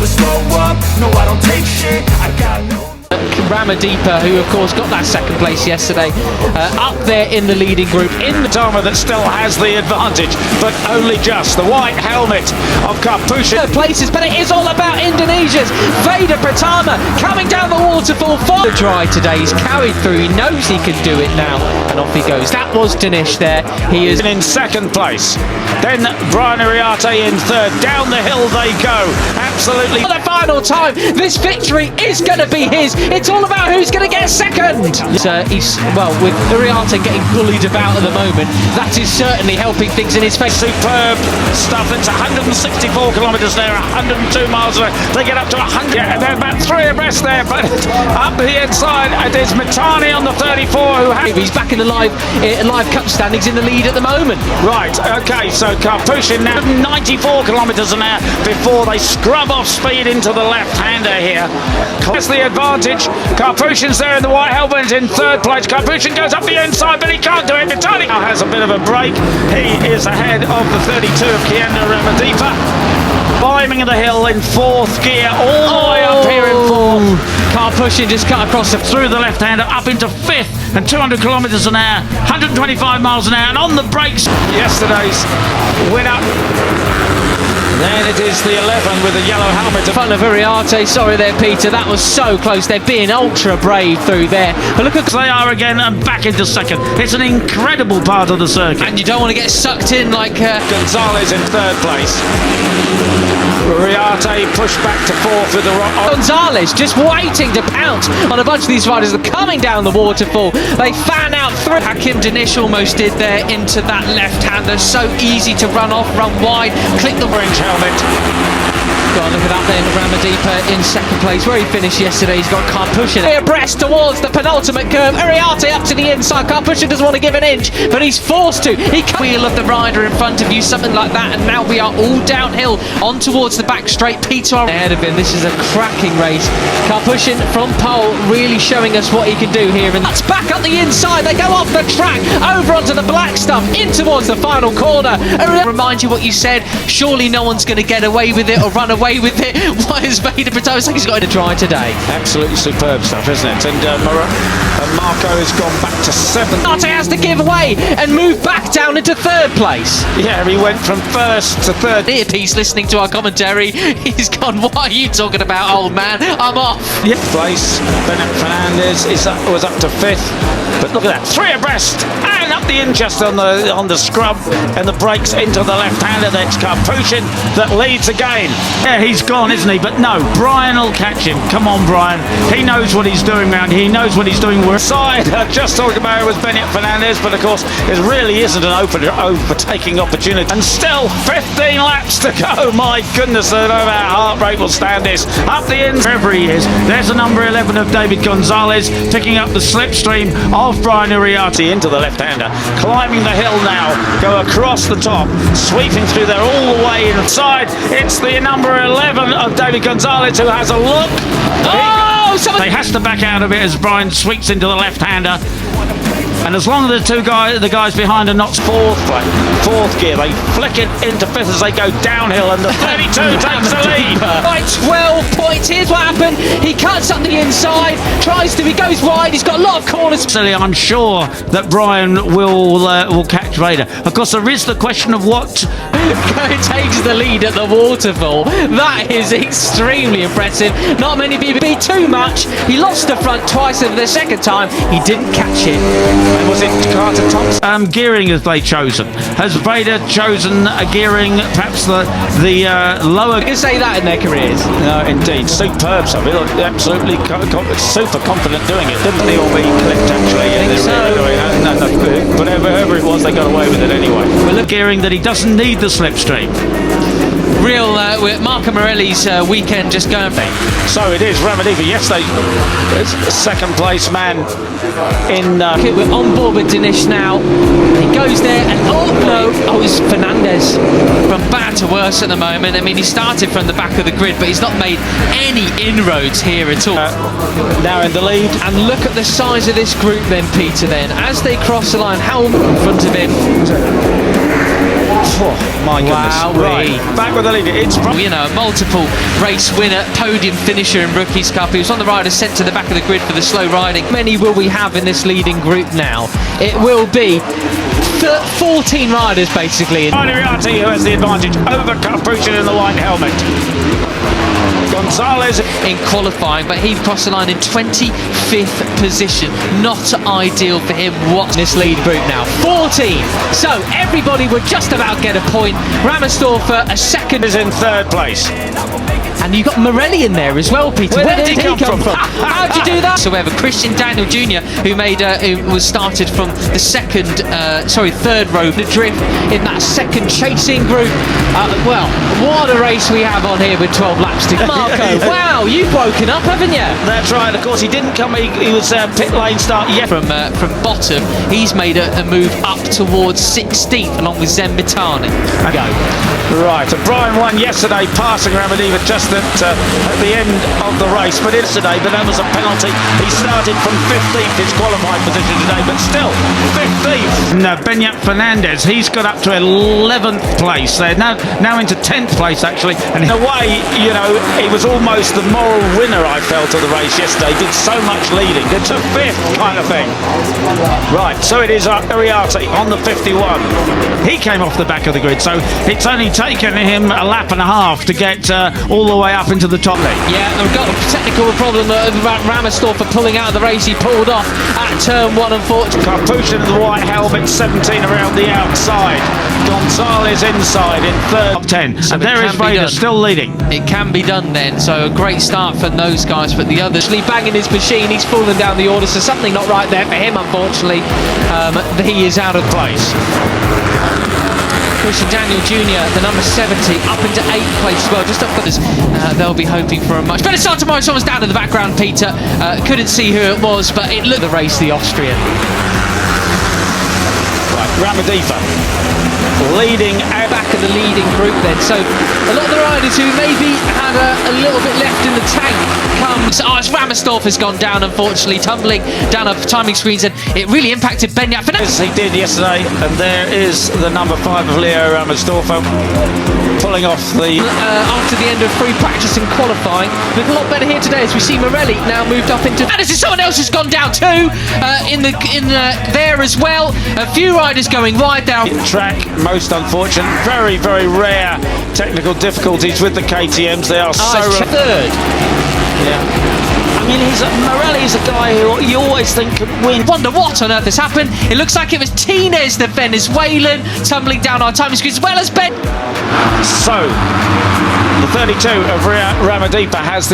never slow up, no I don't take shit, I got no... Ramadipa, who of course got that second place yesterday, up there in the leading group. In the Pratama that still has the advantage, but only just. The white helmet of Kapushin. Places, but it is all about Indonesia's Veda Pratama coming down the waterfall for the dry today. He's carried through, he knows he can do it now, and off he goes. That was Dinesh there. He is in second place. Then Brian Uriarte in third. Down the hill they go. Absolutely. For the final time, this victory is going to be his. It's all about who's going to get second. He's, well, with Uriarte getting bullied about at the moment, that is certainly helping things in his face. Superb stuff. It's 164 kilometres there, 102 miles away. They get up to 100. Yeah, they're about 3 abreast there, but up the inside, there's Mitani on the 34 who has... He's back in the live cup standings in the lead at the moment. Right, okay, so Kapushin now 94 kilometres an hour before they scrub off speed into the left-hander here. That's the advantage. Kapushin's there in the white helmet in third place. Kapushin goes up the inside, but he can't do it. Mitani now has a bit of a break. He is ahead of the 32 of Kienda Ramadipa. Climbing the hill in fourth gear, all the way up here in fourth. Kapushin just cut across through the left-hander, up into fifth, and 200 kilometres an hour, 125 miles an hour, and on the brakes. Yesterday's winner. Then it is the 11 with the yellow helmet. In front of Uriarte, sorry there, Peter, that was so close. They're being ultra brave through there. But look at they are again and back into second. It's an incredible part of the circuit. And you don't want to get sucked in like... Gonzalez in third place. Uriarte pushed back to fourth with the rock. Gonzalez just waiting to pounce on a bunch of these riders that are coming down the waterfall. They fan out through. Hakim Dinesh almost did there into that left-hander. So easy to run off, run wide, click the orange helmet. God, look at that then, Ramadipa in second place, where he finished yesterday. He's got Kapushin abreast towards the penultimate curve. Uriarte up to the inside. Kapushin doesn't want to give an inch, but he's forced to. He can't wheel of the rider in front of you, something like that, and now we are all downhill on towards the back straight. Peter ahead of him. This is a cracking race. Kapushin from pole really showing us what he can do here. And that's back up the inside. They go off the track, over onto the black stuff, in towards the final corner. Remind you what you said. Surely no one's going to get away with it or run away with it. Why is Veda Pratama? It's like he's got to try today. Absolutely superb stuff, isn't it? And Marco has gone back to seventh. Arte has to give way and move back down into third place. Yeah, he went from first to third. Earpiece listening to our commentary. He's gone, what are you talking about, old man? I'm off. Yeah. Place. Bennett Fernandez was up to fifth. But look at that, 3 abreast. And up the inches on the scrub and the brakes into the left-hander. That's Kapushin that leads again. Yeah, he's gone, isn't he? But no, Brian will catch him. Come on, Brian. He knows what he's doing round here. He knows what he's doing. We're side. I just talked about it was Bennett Fernandez, but of course it really isn't an overtaking opportunity. And still 15 laps to go. My goodness, I don't know how heart rate will stand this. Up the end, wherever he is. There's the number 11 of David Gonzalez picking up the slipstream of Brian Uriarte into the left-hander. Climbing the hill now. Go across the top. Sweeping through there all the way inside. It's the number 11 of David Gonzalez who has a look. Oh! He has to back out of it as Brian sweeps into the left-hander. And as long as the guys behind are not fourth gear, they flick it into fifth as they go downhill, and the 32 takes the lead. Right, 12 points. Here's what happened. He cuts up the inside, he goes wide. He's got a lot of corners. I'm sure that Brian will catch Veda. Of course, there is the question of what takes the lead at the waterfall. That is extremely impressive. Not many people beat too much. He lost the front twice, and the second time he didn't catch it. Was it Carter Thompson? Gearing have they chosen? Has Veda chosen a gearing, perhaps the lower? You can say that in their careers. No, indeed. Superb stuff. Absolutely super confident doing it. Didn't they all be clipped actually? I think so. No, but whoever it was, they got away with it anyway. Well, look, gearing that he doesn't need the slipstream. Real Marco Morelli's weekend just going. So it is Ramadipa. Yesterday, second place man in. We're on board with Dinesh now. He goes there and it's Fernandez. From bad to worse at the moment. I mean, he started from the back of the grid, but he's not made any inroads here at all. Now in the lead. And look at the size of this group then, Peter, then. As they cross the line, Helm in front of him. Oh, my goodness. Right, back with the lead. It's You know, a multiple race winner, podium finisher in Rookies Cup. He was on the rider sent to the back of the grid for the slow riding. How many will we have in this leading group now? It will be 14 riders basically. Ariati who has the advantage over Capuchin in the white helmet. Gonzalez in qualifying, but he crossed the line in 25th position. Not ideal for him. What's this lead group now? 14. So everybody would just about get a point. Ramersdorfer a second. is in third place. And you got Morelli in there as well, Peter. Where did he come from? How'd you do that? However, Christian Daniel Jr., who was started from the third row, the drift in that second chasing group. Well, what a race we have on here with 12 laps to go. Marco, wow, you've woken up, haven't you? That's right. Of course, he didn't come. He was pit lane start. Yeah. From bottom, he's made a move up towards 16th, along with Zembitani. Go. Right, and Brian won yesterday, passing Ramadiva just at the end of the race, but that was a penalty. He started from 15th, his qualifying position today, but still 15th. No, Benyat Fernandez, he's got up to 11th place. They're now into 10th place actually, and in a way, you know, he was almost the moral winner, I felt, of the race yesterday. Did so much leading, did to 5th kind of thing. Right, so it is Ariati on the 51. He came off the back of the grid, so it's only taken him a lap and a half to get all the way up into the top league. Yeah, we've got a technical problem about Ramersdorfer pulling out of the race. He pulled off at turn 1, unfortunately. Capuchin in the white helmet, 17 around the outside. Gonzalez inside in third, top 10. So and there is Veda still leading. It can be done then, so a great start for those guys, but the others banging his machine. He's fallen down the order, so something not right there for him, unfortunately. He is out of place. Christian Daniel Jr., the number 70, up into 8th place as well, just up for this. They'll be hoping for a much better start tomorrow. Someone's down in the background, Peter. Couldn't see who it was, but it looked the race, the Austrian. Right, Ramadiva leading out back of the leading group then. So a lot of the riders who maybe had a little bit left in the tank comes. As Ramersdorfer's gone down, unfortunately, tumbling down our timing screens, and it really impacted Benyat Fernandez. He did yesterday, and there is the number 5 of Leo Ramersdorfer pulling off the after the end of free practice and qualifying. Look a lot better here today as we see Morelli now moved up into. And this is someone else who's gone down too there as well. A few riders going wide down. Track, most unfortunate, very, very rare technical difficulties with the KTMs. They are so third. Yeah. I mean, Morelli's a guy who you always think could win. Wonder what on earth has happened. It looks like it was Tinez, the Venezuelan, tumbling down our timing screen as well as Ben. So, the 32 of Ramadiva has the